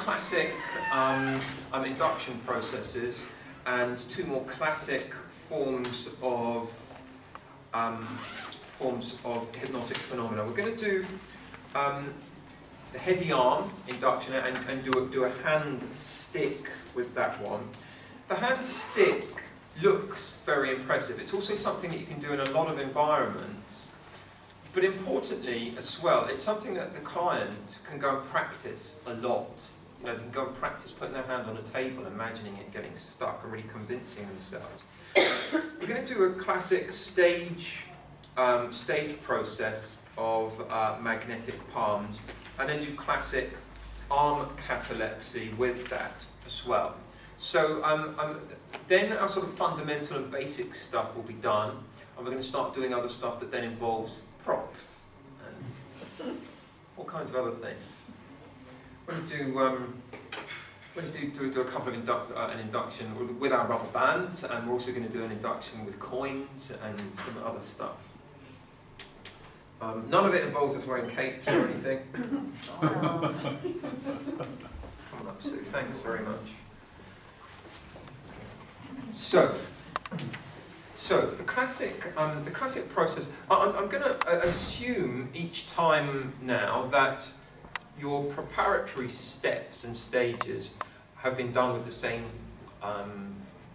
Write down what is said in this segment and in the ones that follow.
classic induction processes and two more classic forms of hypnotic phenomena. We're going to do the heavy arm induction and do a hand stick with that one. The hand stick looks very impressive. It's also something that you can do in a lot of environments. But importantly as well, it's something that the client can go and practice a lot. You know, they can go and practice putting their hand on a table, imagining it getting stuck and really convincing themselves. We're going to do a classic stage process of magnetic palms, and then do classic arm catalepsy with that as well. So then our sort of fundamental and basic stuff will be done, and we're going to start doing other stuff that then involves props and all kinds of other things. We're going to do a couple of an induction with our rubber band, and we're also going to do an induction with coins and some other stuff. None of it involves us wearing capes or anything. Come on up, Sue. Thanks very much. So the classic process. I'm going to assume each time now that your preparatory steps and stages have been done with the same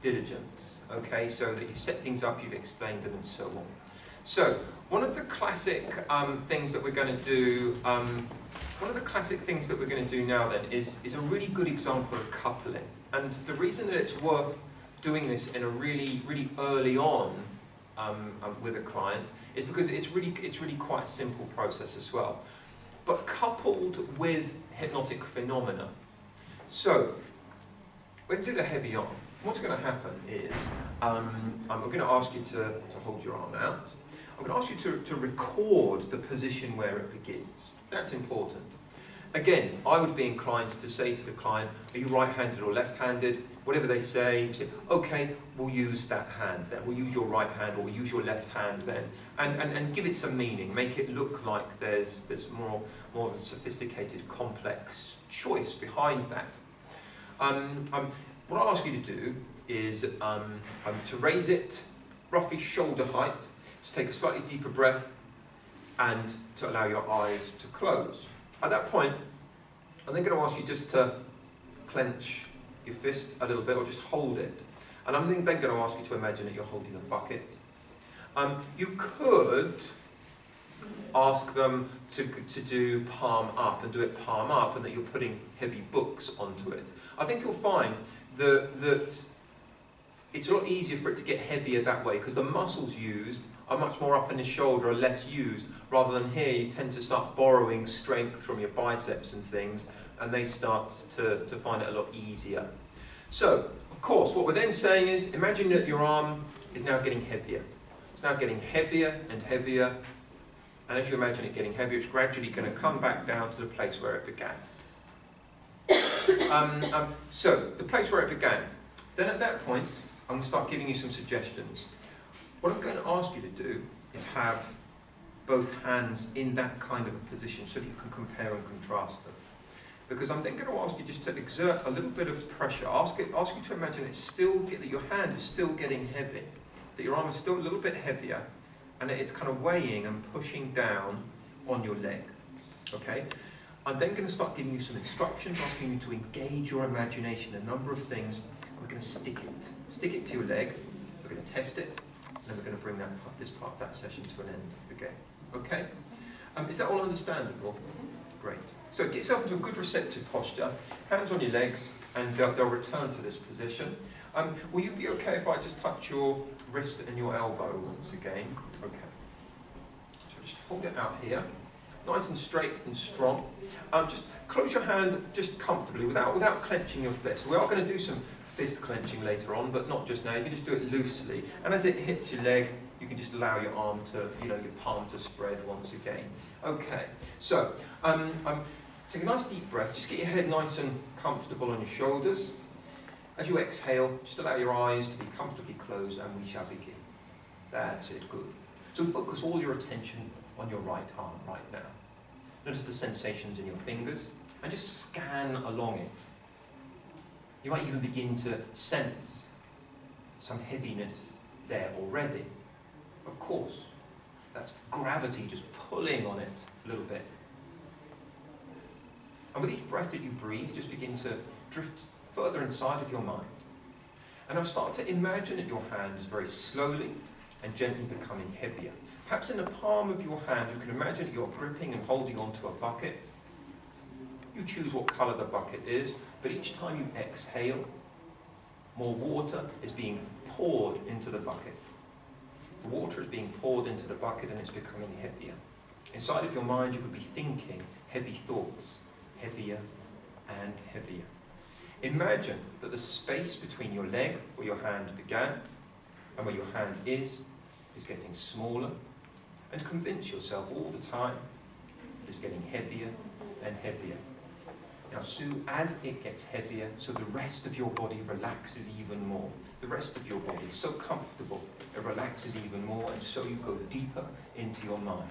diligence. Okay, so that you've set things up, you've explained them, and so on. So one of the classic things that we're going to do. One of the classic things that we're going to do now then is a really good example of coupling, and the reason that it's worth doing this in a really early on with a client is because it's really quite a simple process as well, but coupled with hypnotic phenomena. So when you do the heavy arm, what's going to happen is I'm going to ask you to hold your arm out. I'm going to ask you to record the position where it begins. That's important. Again, I would be inclined to say to the client, are you right-handed or left-handed? Whatever they say, you say, okay, we'll use that hand then. We'll use your right hand or we'll use your left hand then. And give it some meaning. Make it look like there's more of a sophisticated, complex choice behind that. What I'll ask you to do is to raise it roughly shoulder height, to take a slightly deeper breath, and to allow your eyes to close. At that point, I'm then going to ask you just to clench your fist a little bit, or just hold it. And I'm then going to ask you to imagine that you're holding a bucket. You could ask them to do palm up, and do it palm up, and that you're putting heavy books onto it. I think you'll find that it's a lot easier for it to get heavier that way, because the muscles used are much more up in the shoulder, are less used, rather than here you tend to start borrowing strength from your biceps and things, and they start to find it a lot easier. So, of course, what we're then saying is, imagine that your arm is now getting heavier. It's now getting heavier and heavier, and as you imagine it getting heavier, it's gradually going to come back down to the place where it began. So, the place where it began. Then at that point, I'm going to start giving you some suggestions. What I'm going to ask you to do is have both hands in that kind of a position so that you can compare and contrast them. Because I'm then going to ask you just to exert a little bit of pressure. Ask you to imagine that your hand is still getting heavy, that your arm is still a little bit heavier, and it's kind of weighing and pushing down on your leg. Okay? I'm then going to start giving you some instructions, asking you to engage your imagination, a number of things. We're going to stick it to your leg. We're going to test it. And then we're going to bring this part of that session to an end again. Okay? Is that all understandable? Great. So get yourself into a good receptive posture, hands on your legs, and they'll return to this position. Will you be okay if I just touch your wrist and your elbow once again? Okay. So just hold it out here, nice and straight and strong. Just close your hand just comfortably without clenching your fist. We are going to do some fist clenching later on, but not just now. You can just do it loosely, and as it hits your leg, you can just allow your arm to, your palm to spread once again. Okay, so take a nice deep breath. Just get your head nice and comfortable on your shoulders. As you exhale, just allow your eyes to be comfortably closed, and we shall begin. That's it, good. So focus all your attention on your right arm right now. Notice the sensations in your fingers, and just scan along it. You might even begin to sense some heaviness there already. Of course, that's gravity just pulling on it a little bit. And with each breath that you breathe, just begin to drift further inside of your mind. And now start to imagine that your hand is very slowly and gently becoming heavier. Perhaps in the palm of your hand, you can imagine that you're gripping and holding onto a bucket. You choose what colour the bucket is, but each time you exhale, more water is being poured into the bucket. The water is being poured into the bucket and it's becoming heavier. Inside of your mind, you could be thinking heavy thoughts, heavier and heavier. Imagine that the space between your leg, where your hand began, and where your hand is getting smaller, and convince yourself all the time that it's getting heavier and heavier. Now, Sue, as it gets heavier, so the rest of your body relaxes even more. The rest of your body is so comfortable, it relaxes even more, and so you go deeper into your mind.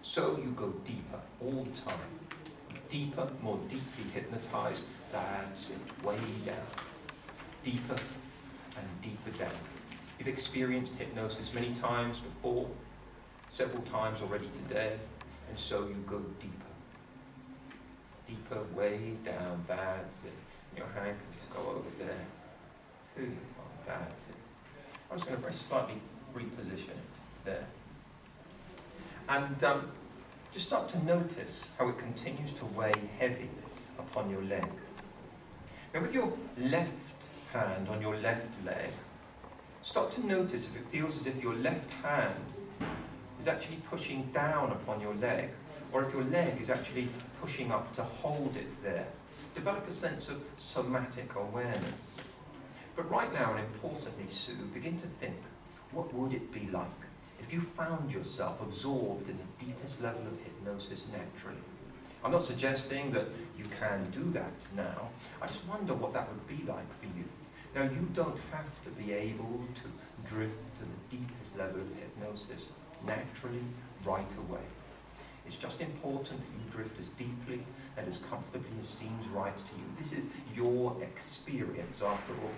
So you go deeper all the time. Deeper, more deeply hypnotized. That's it, way down. Deeper and deeper down. You've experienced hypnosis many times before, several times already today, and so you go deeper. Deeper, way down, that's it. Your hand can just go over there. To your palm, that's it. I'm just going to very slightly reposition it there. And just start to notice how it continues to weigh heavy upon your leg. Now with your left hand on your left leg, start to notice if it feels as if your left hand is actually pushing down upon your leg, or if your leg is actually pushing up to hold it there. Develop a sense of somatic awareness. But right now, and importantly, Sue, begin to think, what would it be like if you found yourself absorbed in the deepest level of hypnosis naturally? I'm not suggesting that you can do that now. I just wonder what that would be like for you. Now, you don't have to be able to drift to the deepest level of hypnosis naturally right away. It's just important that you drift as deeply and as comfortably as seems right to you. This is your experience after all.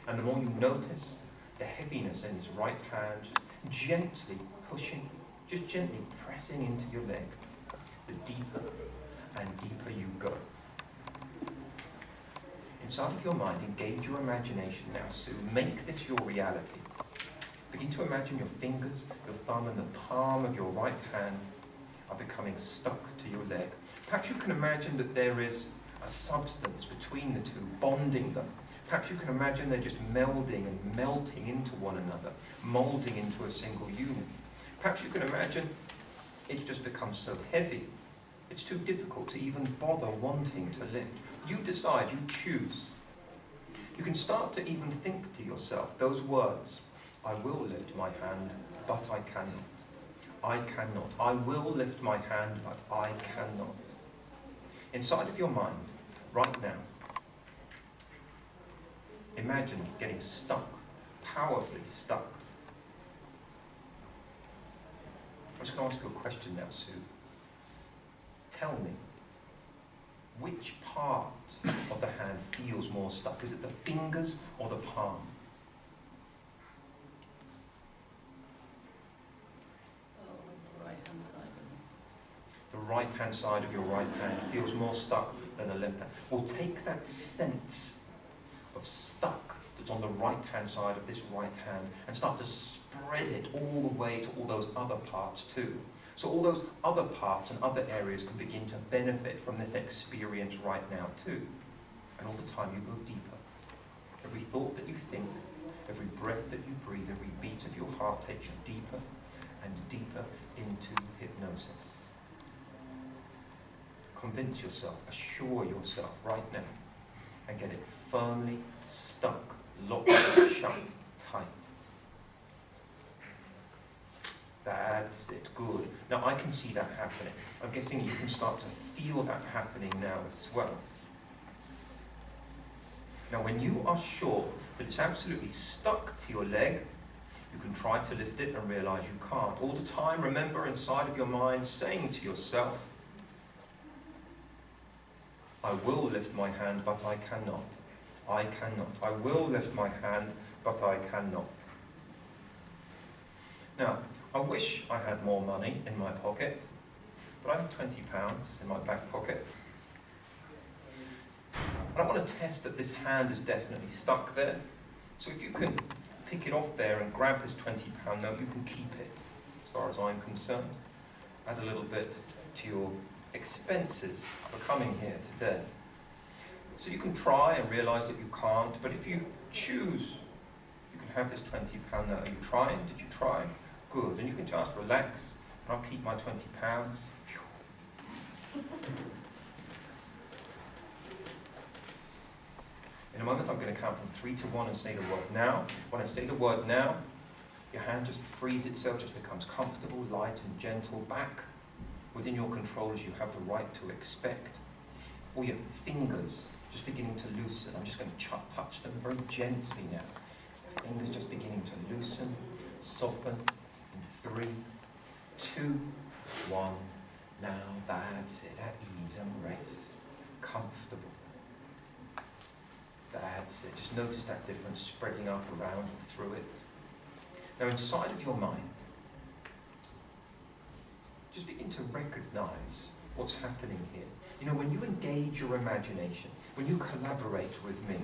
And the more you notice the heaviness in his right hand, just gently pushing, just gently pressing into your leg, the deeper and deeper you go. Inside of your mind, engage your imagination now, Sue. Make this your reality. Begin to imagine your fingers, your thumb and the palm of your right hand are becoming stuck to your leg. Perhaps you can imagine that there is a substance between the two, bonding them. Perhaps you can imagine they're just melding and melting into one another, molding into a single unit. Perhaps you can imagine it's just become so heavy, it's too difficult to even bother wanting to lift. You decide, you choose. You can start to even think to yourself those words, I will lift my hand, but I cannot. I cannot. I will lift my hand, but I cannot. Inside of your mind, right now, imagine getting stuck, powerfully stuck. I'm just going to ask you a question now, Sue. Tell me, which part of the hand feels more stuck? Is it the fingers or the palm? The right-hand side of your right hand feels more stuck than the left hand. Well, take that sense of stuck that's on the right-hand side of this right hand and start to spread it all the way to all those other parts too. So all those other parts and other areas can begin to benefit from this experience right now too. And all the time you go deeper. Every thought that you think, every breath that you breathe, every beat of your heart takes you deeper and deeper into hypnosis. Convince yourself, assure yourself right now, and get it firmly stuck, locked, shut, tight. That's it, good. Now I can see that happening. I'm guessing you can start to feel that happening now as well. Now when you are sure that it's absolutely stuck to your leg, you can try to lift it and realize you can't. All the time, remember inside of your mind saying to yourself, I will lift my hand, but I cannot. I cannot. I will lift my hand, but I cannot. Now, I wish I had more money in my pocket, but I have £20 in my back pocket. And I want to test that this hand is definitely stuck there. So if you can pick it off there and grab this £20 note, you can keep it, as far as I'm concerned. Add a little bit to your expenses for coming here today. So you can try and realise that you can't, but if you choose, you can have this £20 note. Are you trying? Did you try? Good. And you can just relax, and I'll keep my £20. In a moment, I'm going to count from 3 to 1 and say the word now. When I say the word now, your hand just frees itself, just becomes comfortable, light and gentle, back within your control as you have the right to expect. All your fingers just beginning to loosen. I'm just going to touch them very gently now. Fingers just beginning to loosen, soften. In 3, 2, 1. Now that's it. At ease and rest. Comfortable. That's it. Just notice that difference spreading up around and through it. Now inside of your mind, just begin to recognize what's happening here. You know, when you engage your imagination, when you collaborate with me,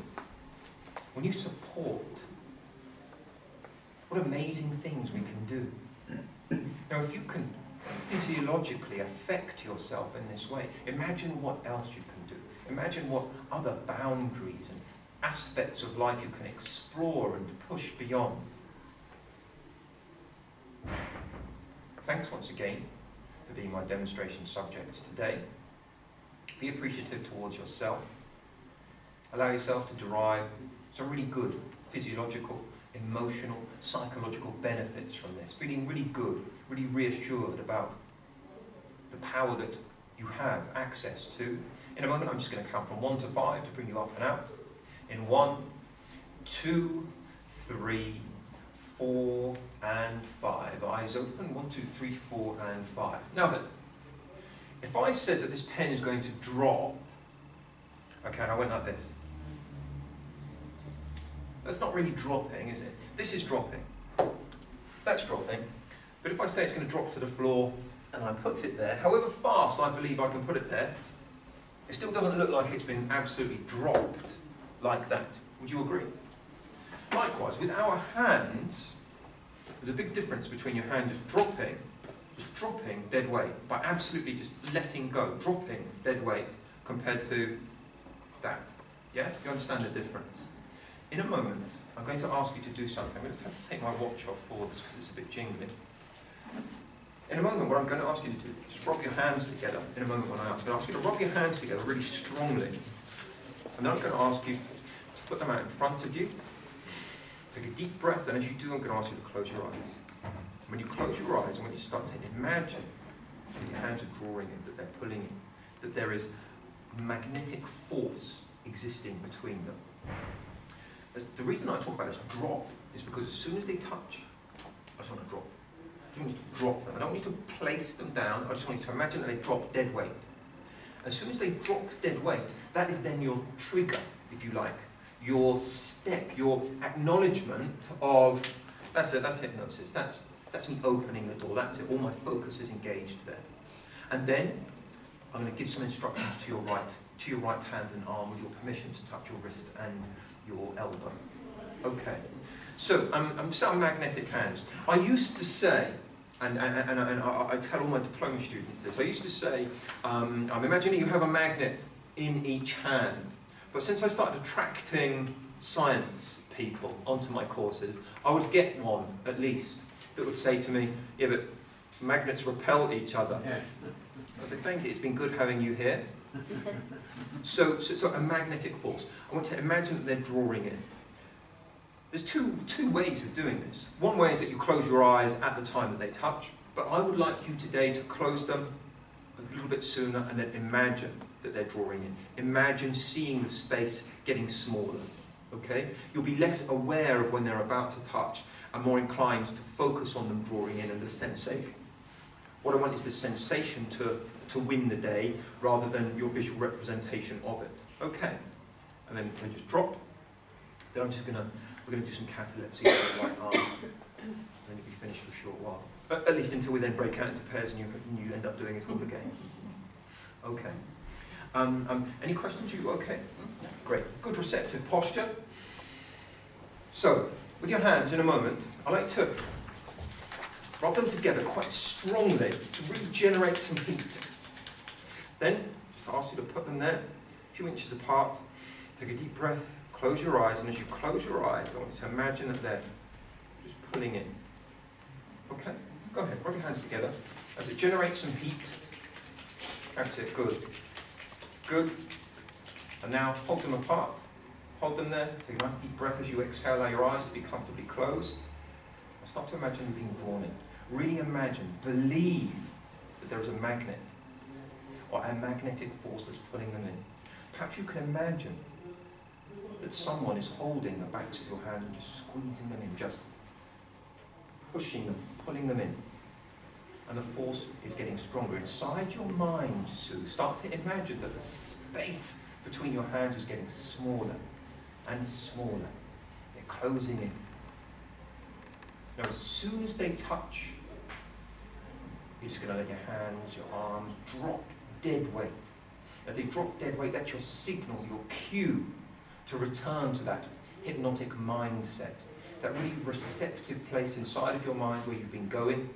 when you support, what amazing things we can do. Now, if you can physiologically affect yourself in this way, imagine what else you can do. Imagine what other boundaries and aspects of life you can explore and push beyond. Thanks once again for being my demonstration subject today. Be appreciative towards yourself. Allow yourself to derive some really good physiological, emotional, psychological benefits from this. Feeling really good, really reassured about the power that you have access to. In a moment, I'm just going to count from 1 to 5 to bring you up and out. In 1, 2, 3, 4, and 5. Eyes open. 1, 2, 3, 4, and 5. Now then, if I said that this pen is going to drop, okay, and I went like this. That's not really dropping, is it? This is dropping. That's dropping. But if I say it's going to drop to the floor, and I put it there, however fast I believe I can put it there, it still doesn't look like it's been absolutely dropped like that. Would you agree? Likewise, with our hands, there's a big difference between your hand just dropping dead weight, by absolutely just letting go, dropping dead weight, compared to that. Yeah? You understand the difference? In a moment, I'm going to ask you to do something. I'm going to have to take my watch off for this because it's a bit jingly. In a moment, what I'm going to ask you to do is rub your hands together. In a moment, when I'm going to ask you to rub your hands together really strongly. And then I'm going to ask you to put them out in front of you. Take a deep breath, and as you do, I'm going to ask you to close your eyes. When you close your eyes, and when you start to imagine that your hands are drawing in, that they're pulling in, that there is magnetic force existing between them. The reason I talk about this drop is because as soon as they touch, I just want to drop. I don't want you to drop them. I don't want you to place them down. I just want you to imagine that they drop dead weight. As soon as they drop dead weight, that is then your trigger, if you like, your step, your acknowledgement of, that's it, that's hypnosis. That's me opening the door. That's it. All my focus is engaged there. And then I'm going to give some instructions to your right hand and arm with your permission to touch your wrist and your elbow. Okay. So I'm some magnetic hands. I used to say, and I tell all my diploma students this, I used to say, I'm imagining you have a magnet in each hand. But since I started attracting science people onto my courses, I would get one, at least, that would say to me, yeah, but magnets repel each other. Yeah. I say, thank you, it's been good having you here. So a magnetic force. I want to imagine that they're drawing in. There's two ways of doing this. One way is that you close your eyes at the time that they touch, but I would like you today to close them a little bit sooner and then imagine that they're drawing in. Imagine seeing the space getting smaller, okay? You'll be less aware of when they're about to touch and more inclined to focus on them drawing in and the sensation. What I want is the sensation to to win the day rather than your visual representation of it. Okay, and then they just drop. Then we're gonna do some catalepsy with the right arm, and then you'll be finished for a short while. At least until we then break out into pairs and you end up doing it all again. Okay. Any questions? You okay? Great. Good receptive posture. So, with your hands in a moment, I like to rub them together quite strongly to really generate some heat. Then, just ask you to put them there, a few inches apart. Take a deep breath, close your eyes, and as you close your eyes, I want you to imagine that they're just pulling in. Okay? Go ahead, rub your hands together as it generates some heat. That's it, good. Good. And now hold them apart. Hold them there. Take a nice deep breath as you exhale. Allow your eyes to be comfortably closed. And start to imagine them being drawn in. Really imagine, believe that there is a magnet or a magnetic force that's pulling them in. Perhaps you can imagine that someone is holding the backs of your hand and just squeezing them in, just pushing them, pulling them in. And the force is getting stronger. Inside your mind, Sue, start to imagine that the space between your hands is getting smaller and smaller. They're closing in. Now, as soon as they touch, you're just going to let your hands, your arms drop dead weight. As they drop dead weight, that's your signal, your cue to return to that hypnotic mindset, that really receptive place inside of your mind where you've been going,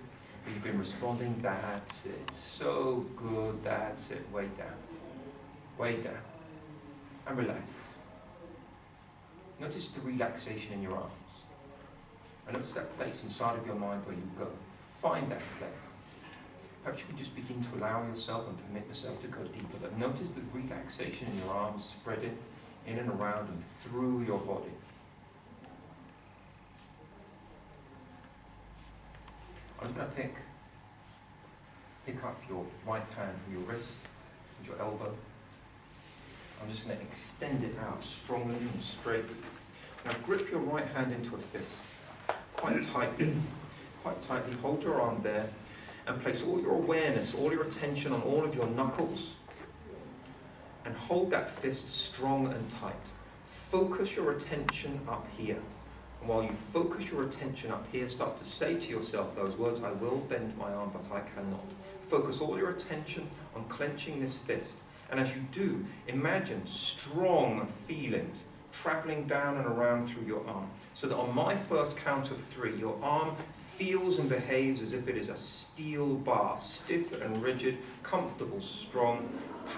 where you've been responding. That's it. So good. That's it. Way down. Way down. And relax. Notice the relaxation in your arms. And notice that place inside of your mind where you go. Find that place. Perhaps you can just begin to allow yourself and permit yourself to go deeper. But notice the relaxation in your arms spreading in and around and through your body. I'm going to pick up your right hand from your wrist and your elbow. I'm just going to extend it out strongly and straight. Now grip your right hand into a fist, quite tightly. Hold your arm there and place all your awareness, all your attention on all of your knuckles, and hold that fist strong and tight. Focus your attention up here. And while you focus your attention up here, start to say to yourself those words, I will bend my arm, but I cannot. Focus all your attention on clenching this fist. And as you do, imagine strong feelings traveling down and around through your arm. So that on my first count of 3, your arm feels and behaves as if it is a steel bar, stiff and rigid, comfortable, strong,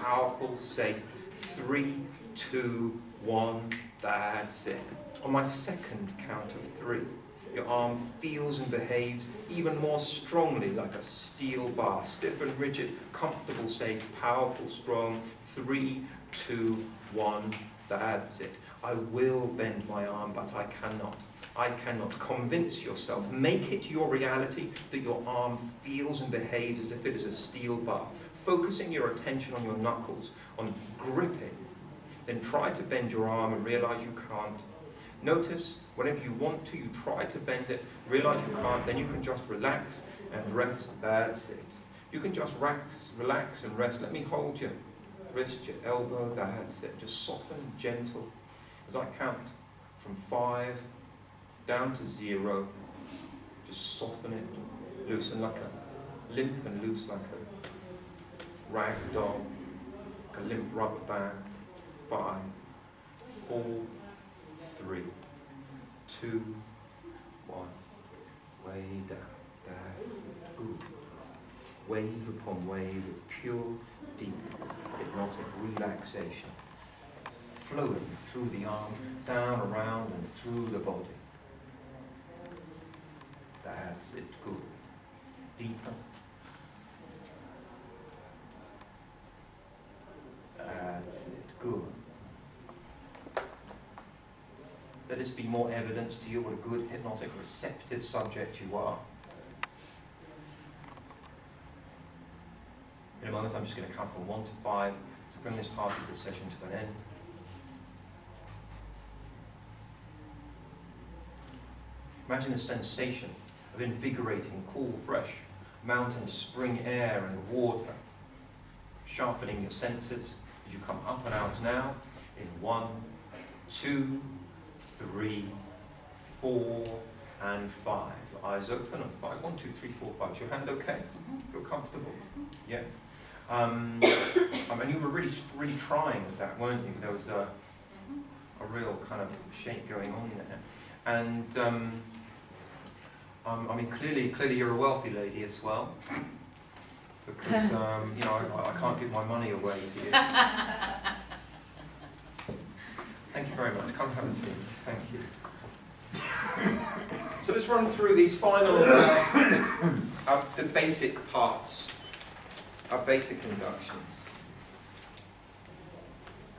powerful, safe. 3, 2, 1, that's it. On my second count of 3, your arm feels and behaves even more strongly like a steel bar, stiff and rigid, comfortable, safe, powerful, strong. 3, 2, 1, that's it. I will bend my arm, but I cannot. I cannot. Convince yourself. Make it your reality that your arm feels and behaves as if it is a steel bar. Focusing your attention on your knuckles, on gripping. Then try to bend your arm and realize you can't. Notice, whenever you want to, you try to bend it, realize you can't, then you can just relax and rest. That's it. You can just relax and rest. Let me hold your wrist, your elbow, that's it. Just soften, gentle. As I count from 5 down to 0, just soften it, loosen like a limp and loose like a rag doll, like a limp rubber band. 5, 4, 3, 2, 1. Way down. That's it. Good. Wave upon wave of pure, deep, hypnotic relaxation. Flowing through the arm, down, around, and through the body. That's it. Good. Deeper. That's it. Good. Let this be more evidence to you what a good, hypnotic, receptive subject you are. In a moment, I'm just going to count from 1 to 5 to bring this part of this session to an end. Imagine the sensation of invigorating, cool, fresh mountain spring air and water sharpening your senses as you come up and out now in 1, 2, 3, 4, and 5. Eyes open on 5. 1, 2, 3, 4, 5. Is your hand okay? Feel comfortable? Yeah. And you were really trying with that, weren't you? There was a real kind of shake going on there. And I mean, clearly you're a wealthy lady as well, because you know, I can't give my money away to you. Thank you very much. Come have a seat. Thank you. So let's run through these final, the basic parts, our basic inductions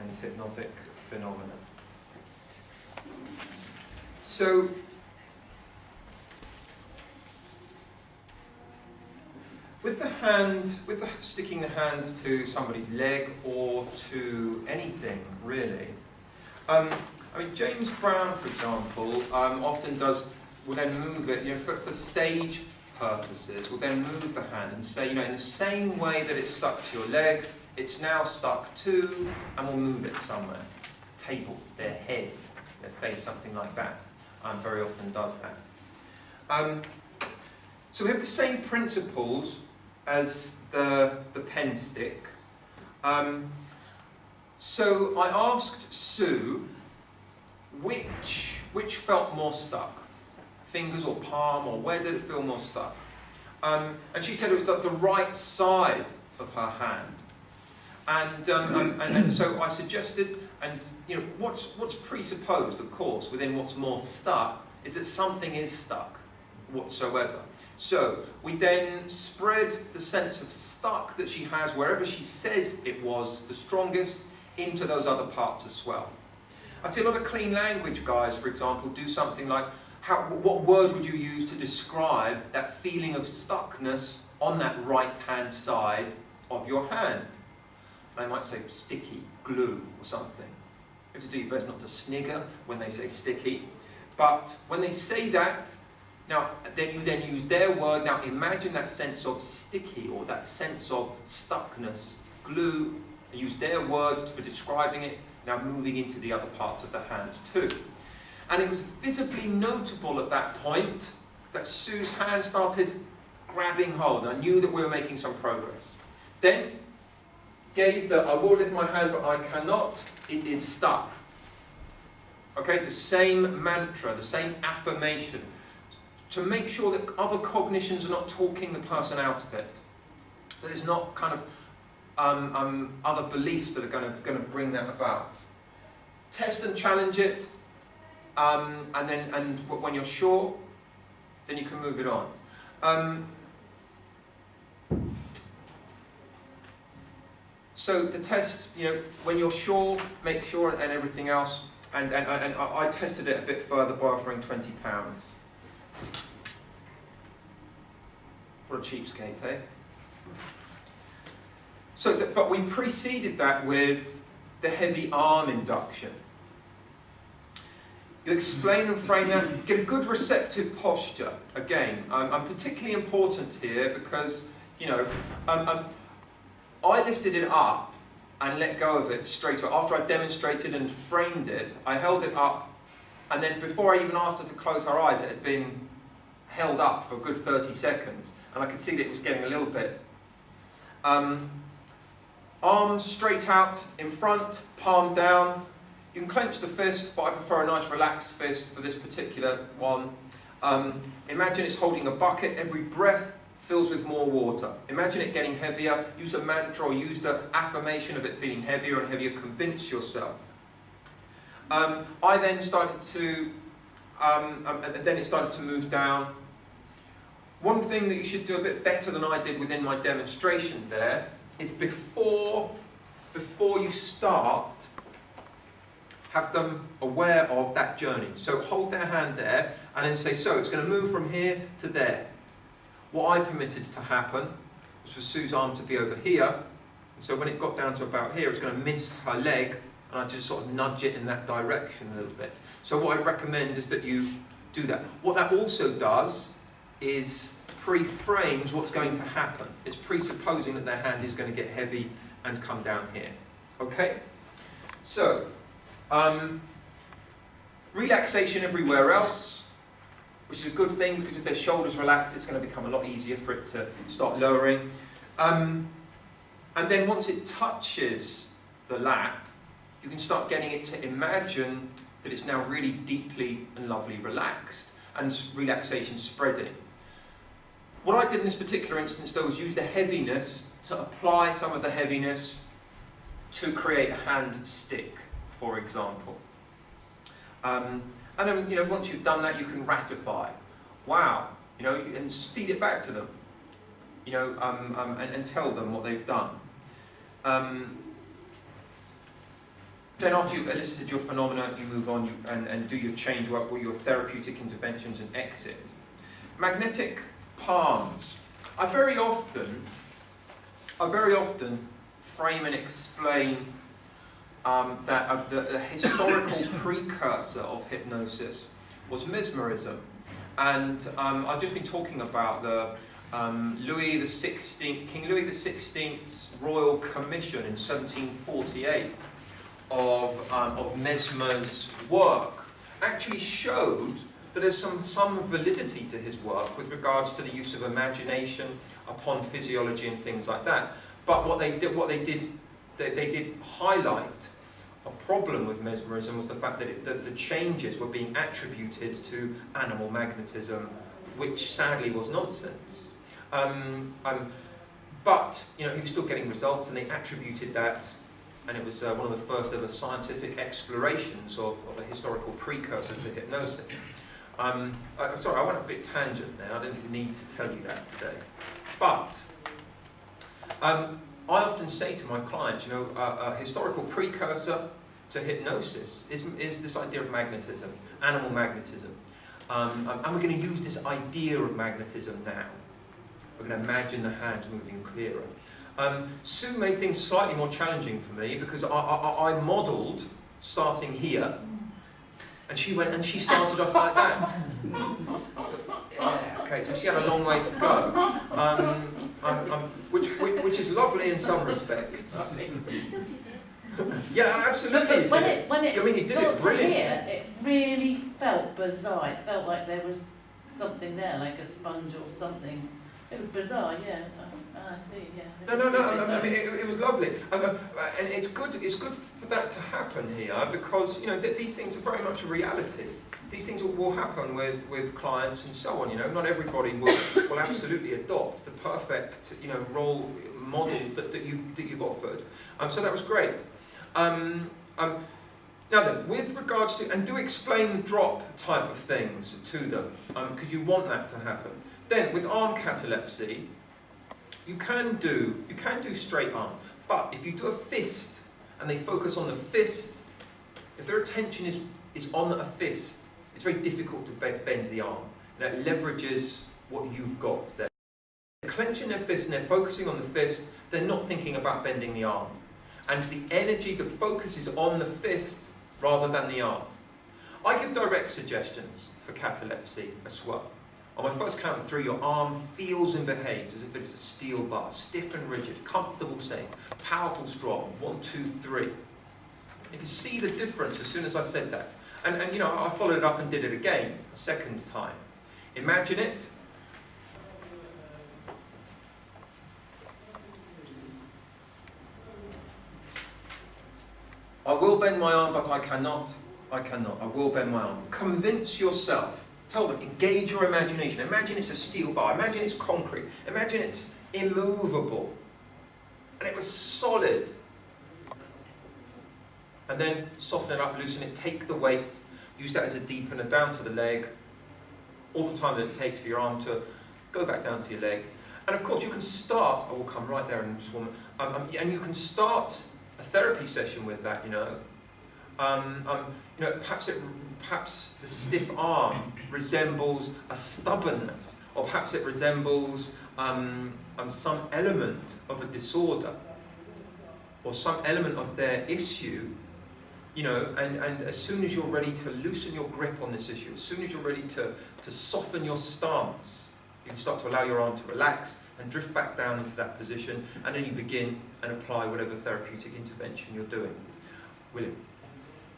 and hypnotic phenomena. So, with sticking the hand to somebody's leg or to anything really, I mean, James Brown, for example, often will then move it, you know, for stage purposes, will then move the hand and say, you know, in the same way that it's stuck to your leg, it's now stuck to, and we'll move it somewhere. Table, their head, their face, something like that. Very often does that. So we have the same principles as the pen stick. So I asked Sue which felt more stuck, fingers or palm, or where did it feel more stuck? And she said it was the right side of her hand. And so I suggested, and you know, what's presupposed, of course, within what's more stuck, is that something is stuck whatsoever. So we then spread the sense of stuck that she has wherever she says it was the strongest into those other parts as well. I see a lot of clean language guys, for example, do something like, what word would you use to describe that feeling of stuckness on that right-hand side of your hand? They might say sticky, glue, or something. You have to do your best not to snigger when they say sticky. But when they say that, now then you then use their word. Now imagine that sense of sticky or that sense of stuckness, glue, and use their word for describing it, now moving into the other parts of the hand too. And it was visibly notable at that point that Sue's hand started grabbing hold. I knew that we were making some progress. Then gave the, I will lift my hand but I cannot, it is stuck. Okay, the same mantra, the same affirmation, to make sure that other cognitions are not talking the person out of it. That it's not kind of other beliefs that are going to bring that about. Test and challenge it, and when you're sure, then you can move it on. So the test, you know, when you're sure, make sure, and everything else. And I tested it a bit further by offering £20. What a cheapskate, eh? So, but we preceded that with the heavy arm induction. You explain and frame that, get a good receptive posture. Again, particularly important here because, you know, I lifted it up and let go of it straight away. After I demonstrated and framed it, I held it up, and then before I even asked her to close her eyes, it had been held up for a good 30 seconds, and I could see that it was getting a little bit. Arms straight out in front, palm down. You can clench the fist, but I prefer a nice relaxed fist for this particular one. Imagine it's holding a bucket. Every breath fills with more water. Imagine it getting heavier. Use a mantra or use the affirmation of it feeling heavier and heavier. Convince yourself. I then started to, then it started to move down. One thing that you should do a bit better than I did within my demonstration there is before you start, have them aware of that journey. So hold their hand there and then say, so it's going to move from here to there. What I permitted to happen was for Sue's arm to be over here. And so when it got down to about here, it's going to miss her leg, and I just sort of nudge it in that direction a little bit. So what I'd recommend is that you do that. What that also does is pre-frames what's going to happen. It's presupposing that their hand is going to get heavy and come down here. Okay? So, relaxation everywhere else, which is a good thing because if their shoulders relaxed, it's going to become a lot easier for it to start lowering. And then once it touches the lap, you can start getting it to imagine that it's now really deeply and lovely relaxed, and relaxation spreading. What I did in this particular instance, though, was use the heaviness to apply some of the heaviness to create a hand stick, for example. And then, you know, once you've done that, you can ratify. Wow, you know, and feed it back to them, you know, and tell them what they've done. Then after you've elicited your phenomena, you move on and do your change work or your therapeutic interventions and exit. Magnetic palms. I very often frame and explain that the historical precursor of hypnosis was mesmerism. And I've just been talking about the King Louis XVI's Royal Commission in 1748 of Mesmer's work actually showed that there's some validity to his work with regards to the use of imagination upon physiology and things like that. But what they did highlight a problem with mesmerism was the fact that the changes were being attributed to animal magnetism, which sadly was nonsense. But you know, he was still getting results, and they attributed that. And it was one of the first ever scientific explorations of a historical precursor to hypnosis. Sorry, I went a bit tangent there. I didn't need to tell you that today. But I often say to my clients, you know, a historical precursor to hypnosis is this idea of magnetism, animal magnetism. And we're going to use this idea of magnetism now. We're going to imagine the hands moving clearer. Sue made things slightly more challenging for me because I modelled starting here, and she went and she started off like that. Yeah, okay, so she had a long way to go, which is lovely in some respects. Yeah, absolutely. But when it I mean, he did got it brilliantly. to here, it really felt bizarre. It felt like there was something there, like a sponge or something. It was bizarre, yeah. I see, yeah. No. I mean, it was lovely, and it's good for that to happen here because you know these things are very much a reality. These things will happen with clients and so on. You know, not everybody will absolutely adopt the perfect role model that you've offered. So that was great. Now then, with regards to, and do explain the drop type of things to them, because you want that to happen. Then with arm catalepsy, you can do straight arm, but if you do a fist and they focus on the fist, if their attention is on a fist, it's very difficult to bend the arm. That leverages what you've got there. They're clenching their fist and they're focusing on the fist, they're not thinking about bending the arm. And the energy, the focus is on the fist rather than the arm. I give direct suggestions for catalepsy as well. On my first count of 3, your arm feels and behaves as if it's a steel bar, stiff and rigid, comfortable, safe, powerful, strong. 1, 2, 3. You can see the difference as soon as I said that. And I followed it up and did it again, a second time. Imagine it. I will bend my arm, but I cannot. I will bend my arm. Convince yourself. Tell them, engage your imagination. Imagine it's a steel bar. Imagine it's concrete. Imagine it's immovable. And it was solid. And then soften it up, loosen it, take the weight. Use that as a deepener down to the leg. All the time that it takes for your arm to go back down to your leg. And of course you can start, I will come right there and just warm, and you can start a therapy session with that, Perhaps the stiff arm resembles a stubbornness, or perhaps it resembles some element of a disorder, or some element of their issue, and as soon as you're ready to loosen your grip on this issue, as soon as you're ready to soften your stance, You can start to allow your arm to relax and drift back down into that position, and then you begin and apply whatever therapeutic intervention you're doing. William?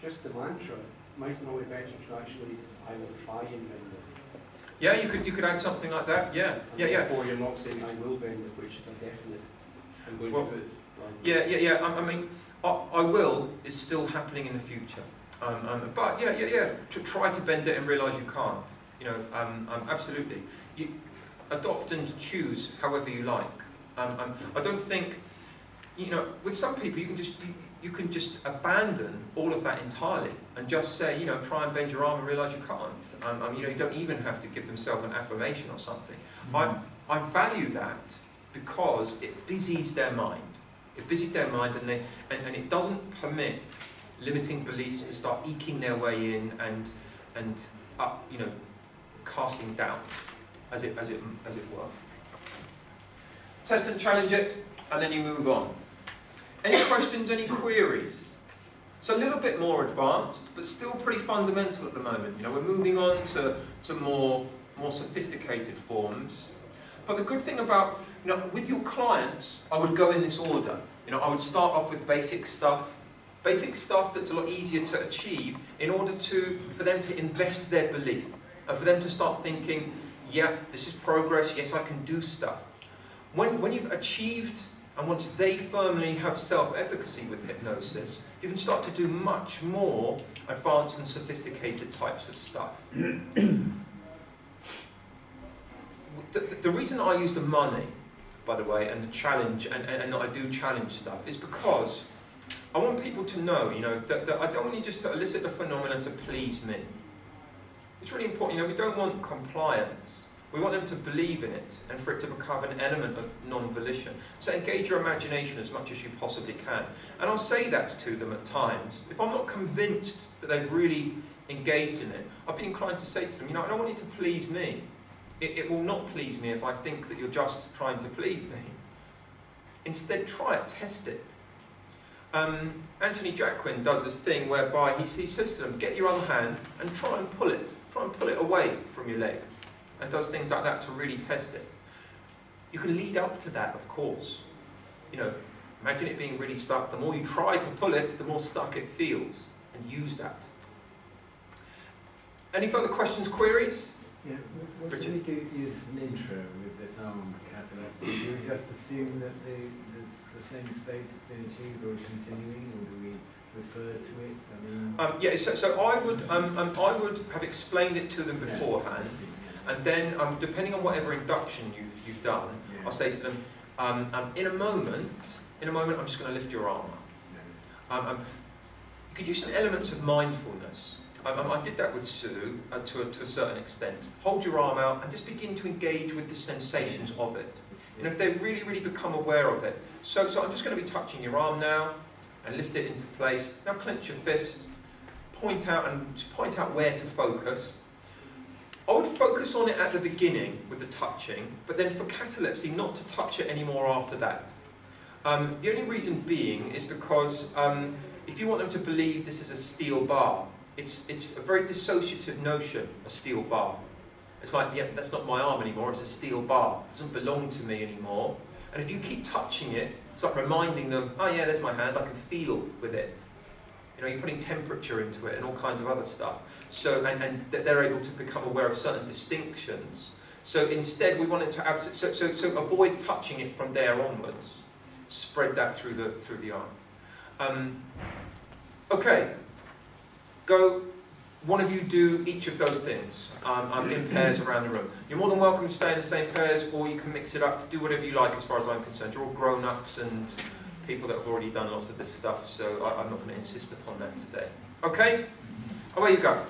Just the mantra. Might it not be better to actually, I will try and bend it? Yeah, you could add something like that. Yeah. Or you're not saying I will bend it, which is a definite. I'm going to do it. Yeah. I mean, I will is still happening in the future. But to try to bend it and realise you can't. You know, absolutely. You adopt and choose however you like. I don't think, you know, with some people you can just abandon all of that entirely and just say, you know, try and bend your arm and realise you can't. You know, you don't even have to give themselves an affirmation or something. I value that because it busies their mind. It busies their mind, and it doesn't permit limiting beliefs to start eking their way in and you know, casting doubt, as it were. Test and challenge it, and then you move on. Any questions, any queries? It's a little bit more advanced, but still pretty fundamental at the moment. You know, we're moving on to more sophisticated forms. But the good thing about, you know, with your clients, I would go in this order. You know, I would start off with basic stuff that's a lot easier to achieve in order for them to invest their belief and for them to start thinking, yeah, this is progress, yes, I can do stuff. When you've achieved, and once they firmly have self-efficacy with hypnosis, you can start to do much more advanced and sophisticated types of stuff. The reason I use the money, by the way, and the challenge, and that I do challenge stuff, is because I want people to know, you know, that I don't want you just to elicit the phenomena to please me. It's really important, you know, we don't want compliance. We want them to believe in it and for it to become an element of non-volition. So engage your imagination as much as you possibly can. And I'll say that to them at times. If I'm not convinced that they've really engaged in it, I'll be inclined to say to them, you know, I don't want you to please me. It will not please me if I think that you're just trying to please me. Instead, try it, test it. Anthony Jacquin does this thing whereby he says to them, get your other hand and try and pull it away from your leg. And does things like that to really test it. You can lead up to that, of course. You know, imagine it being really stuck. The more you try to pull it, the more stuck it feels. And use that. Any further questions, queries? Yeah, what do we do use as an intro with this arm catalepsy? Do we just assume that the same state has been achieved or is continuing, or do we refer to it? I mean, so I would have explained it to them beforehand. And then, depending on whatever induction you've done, I'll say to them, in a moment, I'm just going to lift your arm up. You could use some elements of mindfulness. I did that with Sue to a certain extent. Hold your arm out and just begin to engage with the sensations of it. And if they really, really become aware of it. So I'm just going to be touching your arm now and lift it into place. Now clench your fist, point out where to focus. I would focus on it at the beginning with the touching, but then for catalepsy, not to touch it anymore after that. The only reason being is because if you want them to believe this is a steel bar, it's a very dissociative notion, a steel bar. It's like, yeah, that's not my arm anymore, it's a steel bar. It doesn't belong to me anymore. And if you keep touching it, it's like reminding them, oh yeah, there's my hand, I can feel with it. You know, you're putting temperature into it and all kinds of other stuff. So, and that they're able to become aware of certain distinctions. So instead, we wanted to so avoid touching it from there onwards. Spread that through the arm. Okay. Go. One of you do each of those things in pairs around the room. You're more than welcome to stay in the same pairs, or you can mix it up. Do whatever you like, as far as I'm concerned. You're all grown-ups and people that have already done lots of this stuff, so I'm not going to insist upon that today. Okay? Away you go.